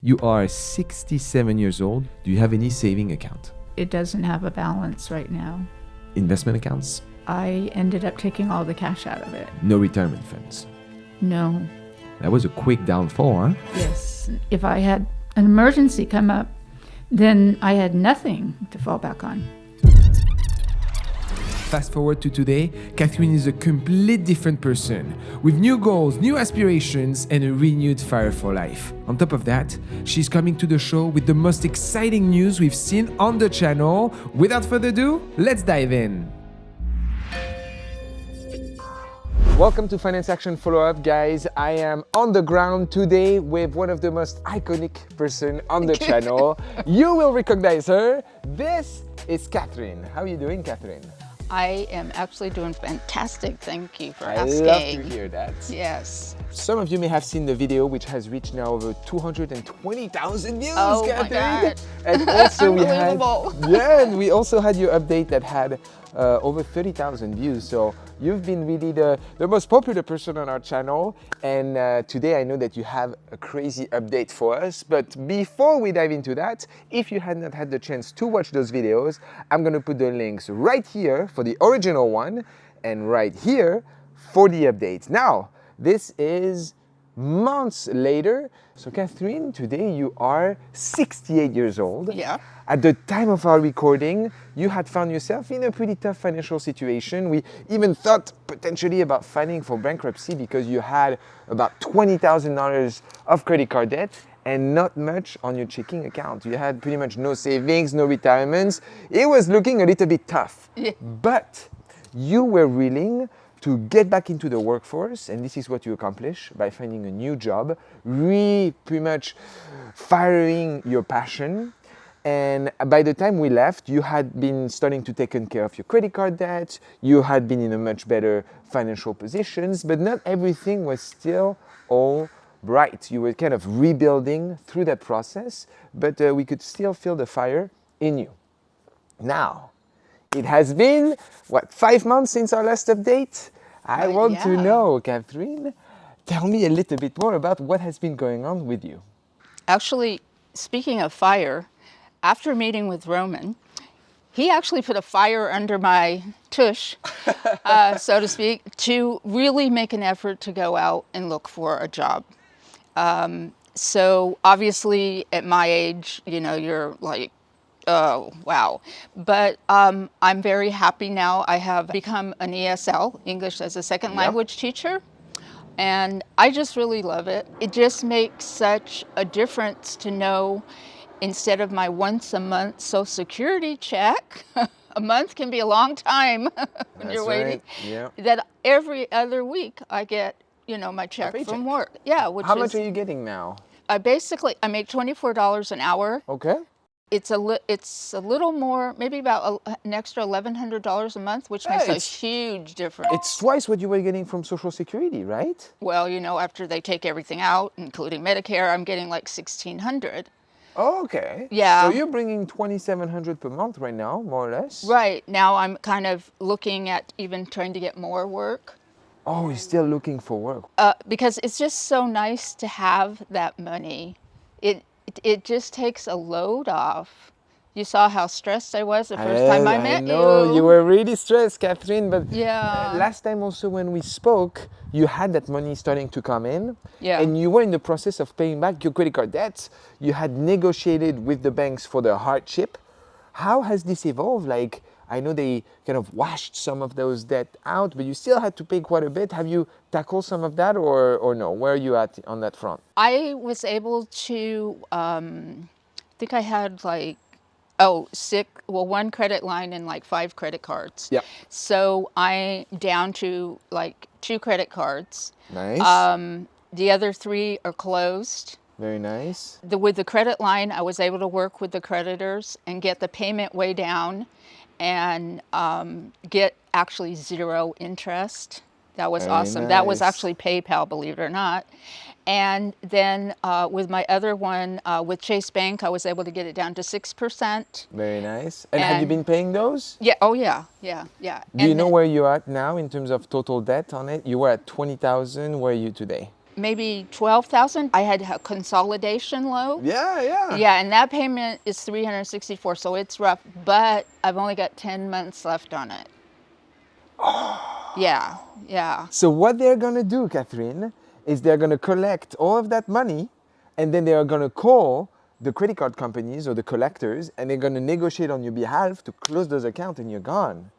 You are 67 years old. Do you have any saving account? It doesn't have a balance right now. Investment accounts? I ended up taking all the cash out of it. No retirement funds? No. That was a quick downfall, huh? Yes. If I had an emergency come up, then I had nothing to fall back on. Fast forward to today, Catherine is a complete different person, with new goals, new aspirations, and a renewed fire for life. On top of that, she's coming to the show with the most exciting news we've seen on the channel. Without further ado, let's dive in. Welcome to Finance Action Follow-Up, guys. I am on the ground today with one of the most iconic person on the channel. You will recognize her. This is Catherine. How are you doing, Catherine? I am actually doing fantastic. Thank you for asking. I love to hear that. Yes. Some of you may have seen the video, which has reached now over 220,000 views, Oh Catherine. my God. And also we also had your update that had over 30,000 views. So you've been really the most popular person on our channel. And today I know that you have a crazy update for us. But before we dive into that, if you had not had the chance to watch those videos, I'm gonna put the links right here for the original one and right here for the update. Now, this is months later. So Catherine, today you are 68 years old. Yeah. At the time of our recording, you had found yourself in a pretty tough financial situation. We even thought potentially about filing for bankruptcy because you had about $20,000 of credit card debt and not much on your checking account. You had pretty much no savings, no retirements. It was looking a little bit tough. Yeah. But you were willing to get back into the workforce, and this is what you accomplish by finding a new job, pretty much firing your passion. And by the time we left, you had been starting to take care of your credit card debt, you had been in a much better financial positions, but not everything was still all bright. You were kind of rebuilding through that process, but we could still feel the fire in you. Now, it has been, 5 months since our last update? I want to know, Catherine, tell me a little bit more about what has been going on with you. Actually, speaking of fire, after meeting with Romain, he actually put a fire under my tush, so to speak, to really make an effort to go out and look for a job. So obviously at my age, you know, you're like, oh, wow. But I'm very happy now. I have become an ESL, English as a Second Language teacher, and I just really love it. It just makes such a difference to know, instead of my once a month Social Security check, a month can be a long time when you're waiting, that every other week I get, you know, my check from work. Yeah. How much are you getting now? I make $24 an hour. Okay. It's a little more, maybe about an extra $1,100 a month, which makes a huge difference. It's twice what you were getting from Social Security, right? Well, you know, after they take everything out, including Medicare, I'm getting like $1,600. Oh, okay. Yeah. So you're bringing $2,700 per month right now, more or less? Right. Now I'm kind of looking at even trying to get more work. Oh, you're still looking for work. Because it's just so nice to have that money. It just takes a load off. You saw how stressed I was the first time I met you. I know, you were really stressed, Catherine, but yeah. Last time also when we spoke, you had that money starting to come in, and you were in the process of paying back your credit card debts. You had negotiated with the banks for the hardship. How has this evolved? Like, I know they kind of washed some of those debt out, but you still had to pay quite a bit. Have you tackled some of that or no? Where are you at on that front? I was able to, I think I had like, one credit line and like 5 credit cards. Yeah. So I'm down to like 2 credit cards. Nice. The other 3 are closed. Very nice. With the credit line, I was able to work with the creditors and get the payment way down and get actually 0 interest. That was awesome. Nice. That was actually PayPal, believe it or not. And then with my other one, with Chase Bank, I was able to get it down to 6%. Very nice. And have you been paying those? Yeah. Oh, yeah. Do you know where you're at now in terms of total debt on it? You were at 20,000. Where are you today? maybe 12,000. I had a consolidation loan. Yeah. Yeah, and that payment is 364, so it's rough, but I've only got 10 months left on it. Yeah. So what they're gonna do, Catherine, is they're gonna collect all of that money, and then they are gonna call the credit card companies or the collectors, and they're gonna negotiate on your behalf to close those accounts, and you're gone.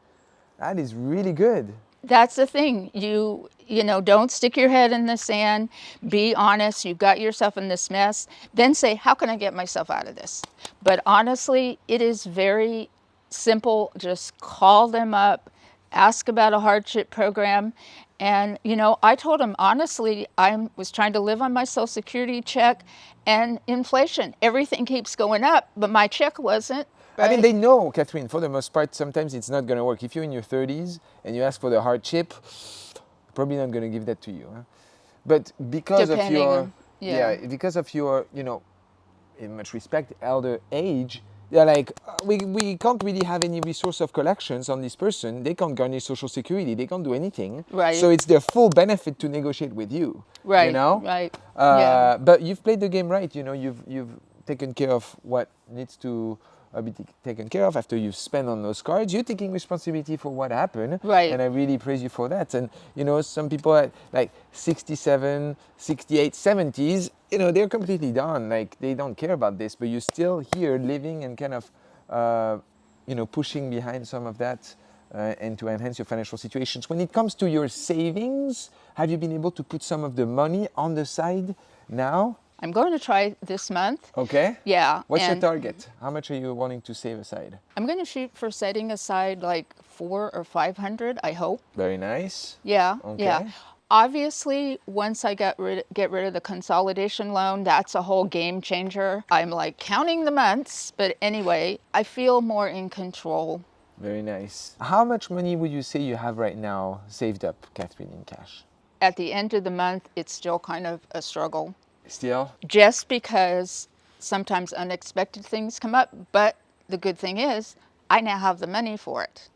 That is really good. That's the thing. You know, don't stick your head in the sand. Be honest. You got yourself in this mess. Then say, how can I get myself out of this? But honestly, it is very simple. Just call them up, ask about a hardship program. And, you know, I told them, honestly, I was trying to live on my Social Security check and inflation. Everything keeps going up, but my check wasn't. I mean, they know, Catherine, for the most part, sometimes it's not going to work. If you're in your 30s and you ask for the hardship, probably not going to give that to you. Huh? But because Depending of your, on- yeah. because of your, you know, in much respect, elder age, they're like, we can't really have any resource of collections on this person. They can't garnish Social Security. They can't do anything. Right. So it's their full benefit to negotiate with you. Right, You know? right. But you've played the game right. You know, you've taken care of what needs to be taken care of after you've spent on those cards. You're taking responsibility for what happened. Right. And I really praise you for that. And, you know, some people at like 67, 68, 70s, you know, they're completely done. Like, they don't care about this, but you're still here living and kind of, you know, pushing behind some of that and to enhance your financial situations. When it comes to your savings, have you been able to put some of the money on the side now? I'm going to try this month. Okay. Yeah. What's your and target? How much are you wanting to save aside? I'm going to shoot for setting aside like 400 or 500, I hope. Very nice. Yeah. Okay. Yeah. Obviously, once I get rid of the consolidation loan, that's a whole game changer. I'm like counting the months, but anyway, I feel more in control. Very nice. How much money would you say you have right now saved up, Catherine, in cash? At the end of the month, it's still kind of a struggle. Still? Just because sometimes unexpected things come up, but the good thing is I now have the money for it.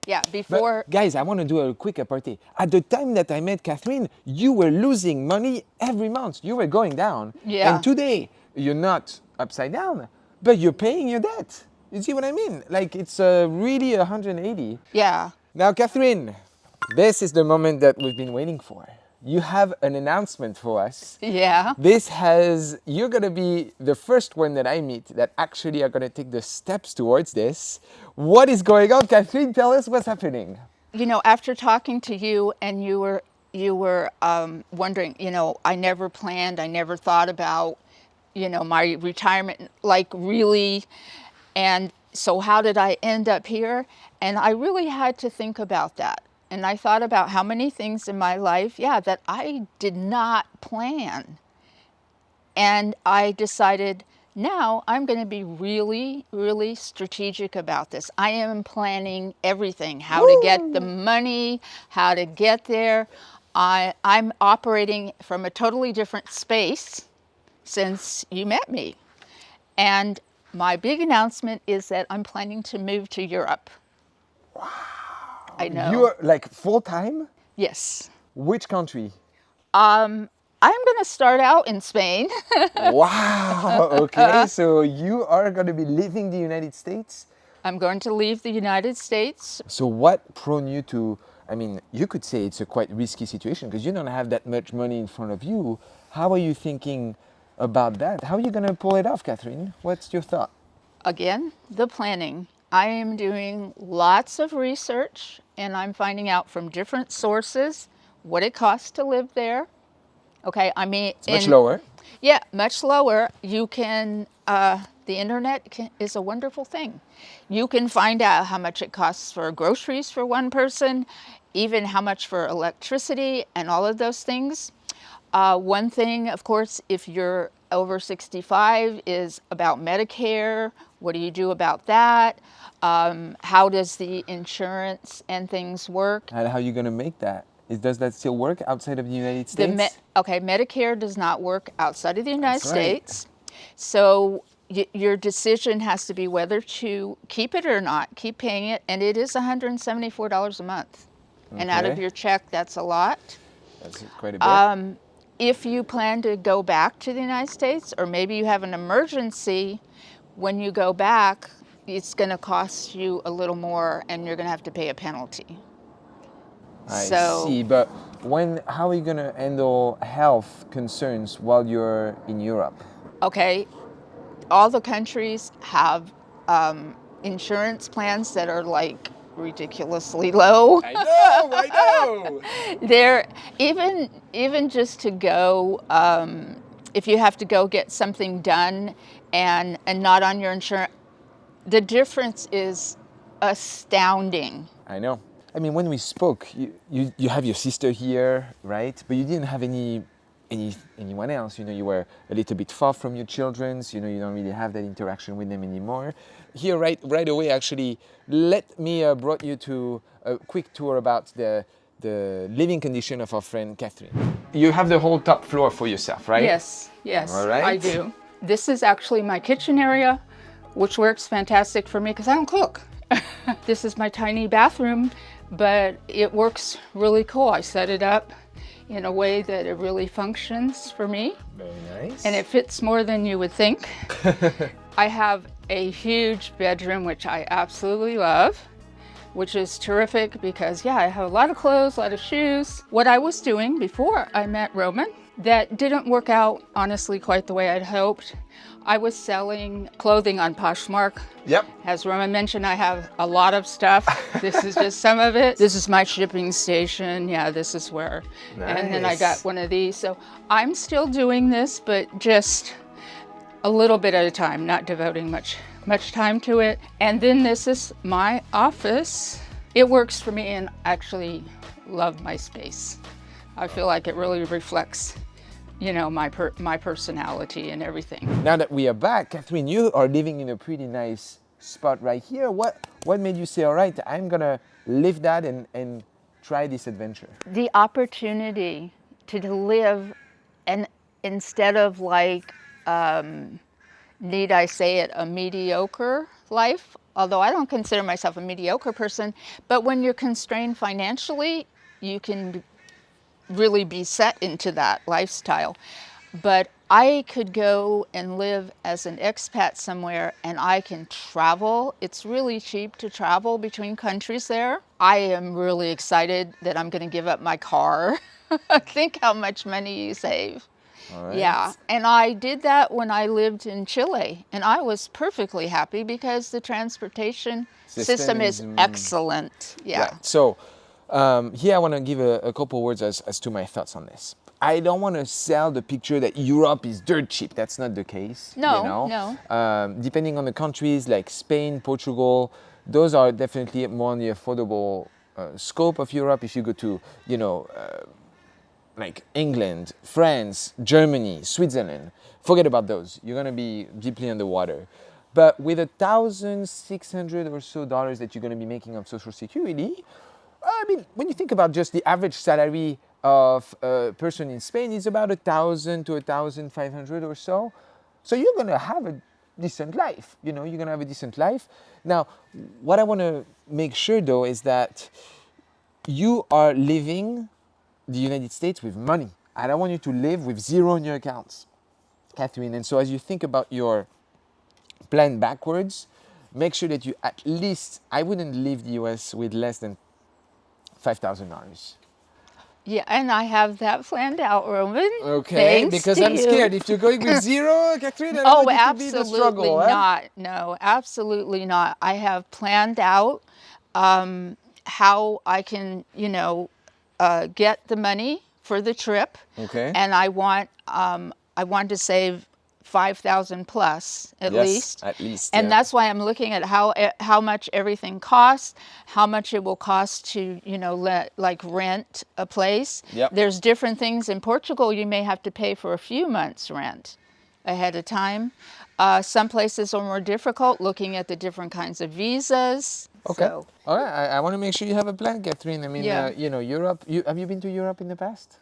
Yeah, before... But guys, I want to do a quick aparté. At the time that I met Catherine, you were losing money every month. You were going down. Yeah. And today, you're not upside down, but you're paying your debt. You see what I mean? Like, it's really 180. Yeah. Now, Catherine, this is the moment that we've been waiting for. You have an announcement for us. Yeah. You're going to be the first one that I meet that actually are going to take the steps towards this. What is going on, Catherine? Tell us what's happening. You know, after talking to you and you were wondering, you know, I never planned, I never thought about, you know, my retirement, like really. And so how did I end up here? And I really had to think about that. And I thought about how many things in my life, that I did not plan. And I decided, now I'm going to be really, really strategic about this. I am planning everything, how to get the money, how to get there. I'm operating from a totally different space since you met me. And my big announcement is that I'm planning to move to Europe. Wow. I know. You're like full-time? Yes. Which country? I'm going to start out in Spain. Wow. Okay. So you are going to be leaving the United States? I'm going to leave the United States. So what prone you to, I mean, you could say it's a quite risky situation because you don't have that much money in front of you. How are you thinking about that? How are you going to pull it off, Catherine? What's your thought? Again, the planning. I am doing lots of research and I'm finding out from different sources what it costs to live there. Okay, I mean... It's much lower. Yeah, much lower. You can, the internet is a wonderful thing. You can find out how much it costs for groceries for one person, even how much for electricity and all of those things. One thing, of course, if you're over 65 is about Medicare. What do you do about that? How does the insurance and things work? And how are you going to make that? Does that still work outside of the United States? Medicare does not work outside of the United That's right. States. So your decision has to be whether to keep it or not, keep paying it, and it is $174 a month. And out of Okay. your check, that's a lot. That's quite a bit. if you plan to go back to the United States, or maybe you have an emergency, when you go back, it's going to cost you a little more and you're going to have to pay a penalty. I see, but how are you going to handle health concerns while you're in Europe? Okay, all the countries have insurance plans that are like ridiculously low. I know. They're even just to go, if you have to go get something done and not on your insurance, the difference is astounding. I know. I mean, when we spoke, you have your sister here, right? But you didn't have anyone else. You know, you were a little bit far from your children. You know, you don't really have that interaction with them anymore. Here, right away, actually, let me brought you to a quick tour about the living condition of our friend Catherine. You have the whole top floor for yourself, right? Yes, All right. I do. This is actually my kitchen area, which works fantastic for me because I don't cook. This is my tiny bathroom, but it works really cool. I set it up in a way that it really functions for me. Very nice. And it fits more than you would think. I have a huge bedroom, which I absolutely love, which is terrific because, I have a lot of clothes, a lot of shoes. What I was doing before I met Romain, that didn't work out, honestly, quite the way I'd hoped. I was selling clothing on Poshmark. Yep. As Romain mentioned, I have a lot of stuff. This is just some of it. This is my shipping station. Yeah, this is where. Nice. And then I got one of these. So I'm still doing this, but just a little bit at a time, not devoting much time to it. And then this is my office. It works for me, and I actually love my space. I feel like it really reflects, my personality and everything. Now that we are back, Catherine, you are living in a pretty nice spot right here. What made you say, all right, I'm gonna live that and try this adventure? The opportunity to live, and instead of like, need I say it, a mediocre life, although I don't consider myself a mediocre person, but when you're constrained financially, you can really be set into that lifestyle. But I could go and live as an expat somewhere, and I can travel. It's really cheap to travel between countries there. I am really excited that I'm going to give up my car. Think how much money you save. All right. Yeah, and I did that when I lived in Chile, and I was perfectly happy because the transportation system is excellent. Yeah. Right. So here I want to give a couple words as to my thoughts on this. I don't want to sell the picture that Europe is dirt cheap. That's not the case. No. Depending on the countries like Spain, Portugal, those are definitely more on the affordable scope of Europe. If you go to, like England, France, Germany, Switzerland, forget about those. You're going to be deeply underwater. But with $1,600 or so that you're going to be making on Social Security, I mean, when you think about just the average salary of a person in Spain, it's about $1,000 to $1,500 or so. So you're going to have a decent life. You're going to have a decent life. Now, what I want to make sure, though, is that you are living the United States with money. I don't want you to live with zero in your accounts, Catherine. And so as you think about your plan backwards, make sure that you at least, I wouldn't leave the US with less than $5,000. Yeah, and I have that planned out, Romain. Okay, Thanks because to I'm you. scared. If you're going with zero, Catherine, I don't want it to be the struggle. Not. No, absolutely not. I have planned out how I can, get the money for the trip. Okay. And I want to save 5,000 plus at least. At least. And that's why I'm looking at how much everything costs, how much it will cost to, rent a place. Yep. There's different things in Portugal you may have to pay for a few months rent ahead of time. Some places are more difficult looking at the different kinds of visas. Okay. So, all right. I want to make sure you have a plan, Catherine. I mean, Yeah. Europe. Have you been to Europe in the past?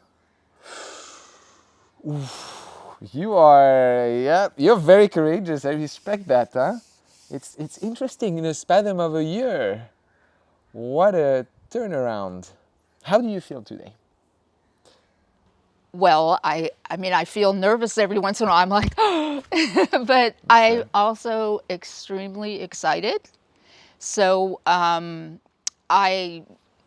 You are, you're very courageous. I respect that, huh? It's interesting in a span of a year. What a turnaround. How do you feel today? Well, I mean, I feel nervous every once in a while. I'm like, but I'm also extremely excited. So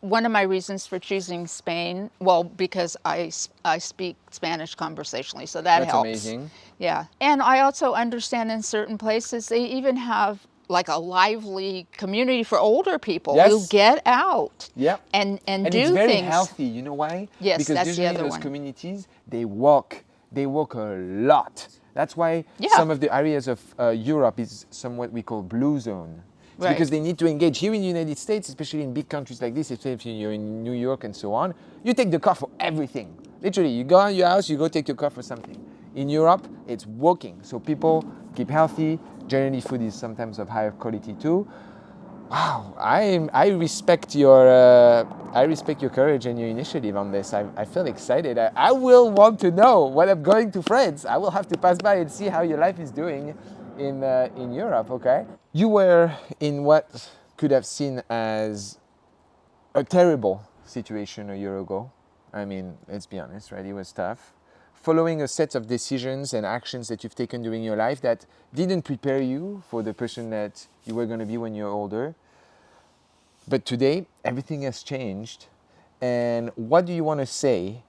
one of my reasons for choosing Spain, well, because I speak Spanish conversationally, so that That's helps. amazing. Yeah, and I also understand in certain places they even have like a lively community for older people who Yes. get out Yeah. and do it's very things. healthy. You know why? Yes, because that's the usually other those one. communities, they walk a lot. That's why Yeah. some of the areas of Europe is somewhat we call blue zone. It's Right. because they need to engage. Here in the United States, especially in big countries like this, especially if you're in New York and so on, you take the car for everything. Literally, you go in your house, you go take your car for something. In Europe, it's walking. So people keep healthy. Generally, food is sometimes of higher quality too. Wow, I respect your courage and your initiative on this. I feel excited. I will want to know when I'm going to France. I will have to pass by and see how your life is doing in Europe. Okay, you were in what could have seen as a terrible situation a year ago. I mean, let's be honest, right? It was tough. Following a set of decisions and actions that you've taken during your life that didn't prepare you for the person that you were going to be when you're older. But today, everything has changed. And what do you want to say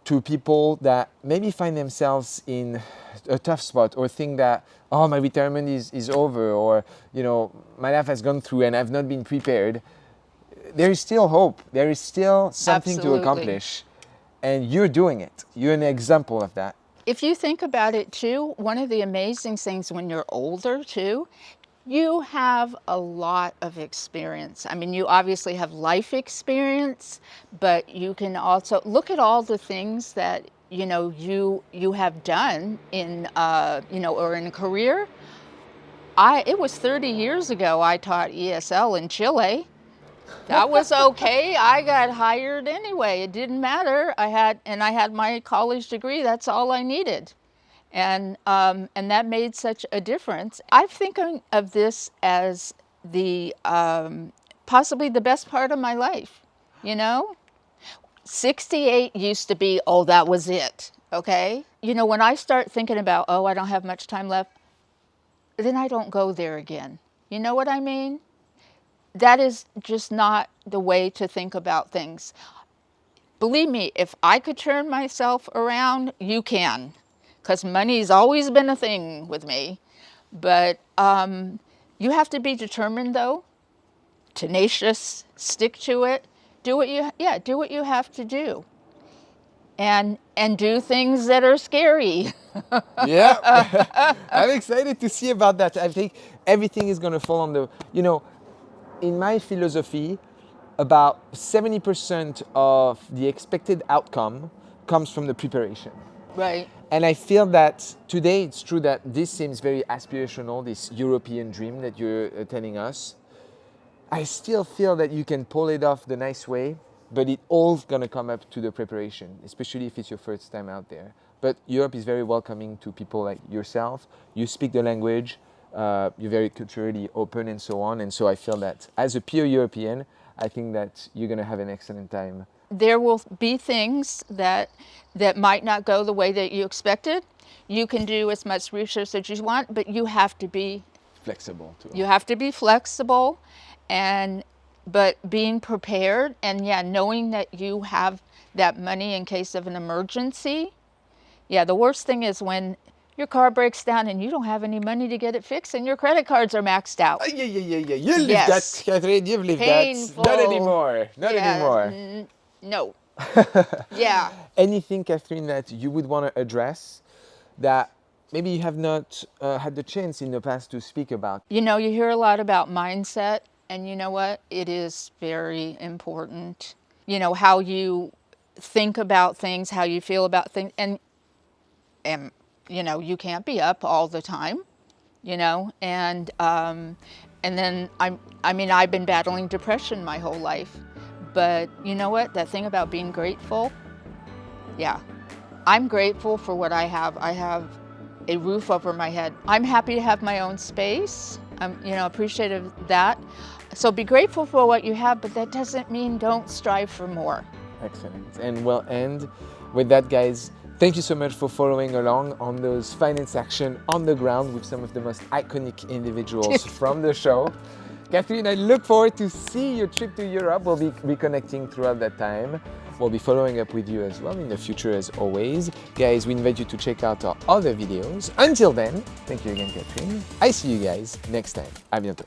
to people that maybe find themselves in a tough spot or think that, oh, my retirement is over, or, you know, my life has gone through and I've not been prepared? There is still hope. There is still something Absolutely. to accomplish. And you're doing it. You're an example of that. If you think about it too, one of the amazing things when you're older too, you have a lot of experience. I mean, you obviously have life experience, but you can also look at all the things that you have done in or in a career. It was 30 years ago I taught ESL in Chile. That was okay. I got hired anyway. It didn't matter. I had my college degree. That's all I needed. And that made such a difference. I'm thinking of this as the possibly the best part of my life. 68 used to be, oh, that was it. Okay. When I start thinking about, oh, I don't have much time left, then I don't go there again. You know what I mean? That is just not the way to think about things. Believe me, if I could turn myself around, you can. Because money's always been a thing with me. But you have to be determined, though, tenacious, stick to it, do what you have to do. And do things that are scary. Yeah. I'm excited to see about that. I think everything is going to fall on the, in my philosophy, about 70% of the expected outcome comes from the preparation. Right. And I feel that today it's true that this seems very aspirational, this European dream that you're telling us. I still feel that you can pull it off the nice way, but it all's gonna come up to the preparation, especially if it's your first time out there. But Europe is very welcoming to people like yourself. You speak the language, you're very culturally open and so on. And so I feel that as a pure European, I think that you're gonna have an excellent time. There will be things that might not go the way that you expected. You can do as much research as you want, but you have to be Flexible too. You have to be flexible, but being prepared and knowing that you have that money in case of an emergency. Yeah, the worst thing is when your car breaks down and you don't have any money to get it fixed and your credit cards are maxed out. Yeah. You lived that, Catherine. You've lived Painful. that. Not anymore. Not anymore. No. Yeah. Anything, Catherine, that you would want to address that maybe you have not had the chance in the past to speak about? You hear a lot about mindset, and you know what? It is very important. How you think about things, how you feel about things, and you can't be up all the time, and then I've been battling depression my whole life. But you know what? That thing about being grateful, I'm grateful for what I have. I have a roof over my head. I'm happy to have my own space. I'm, appreciative of that. So be grateful for what you have, but that doesn't mean don't strive for more. Excellent. And we'll end with that, guys. Thank you so much for following along on those finance action on the ground with some of the most iconic individuals from the show. Catherine, I look forward to see your trip to Europe. We'll be reconnecting throughout that time. We'll be following up with you as well in the future as always. Guys, we invite you to check out our other videos. Until then, thank you again, Catherine. I see you guys next time. À bientôt.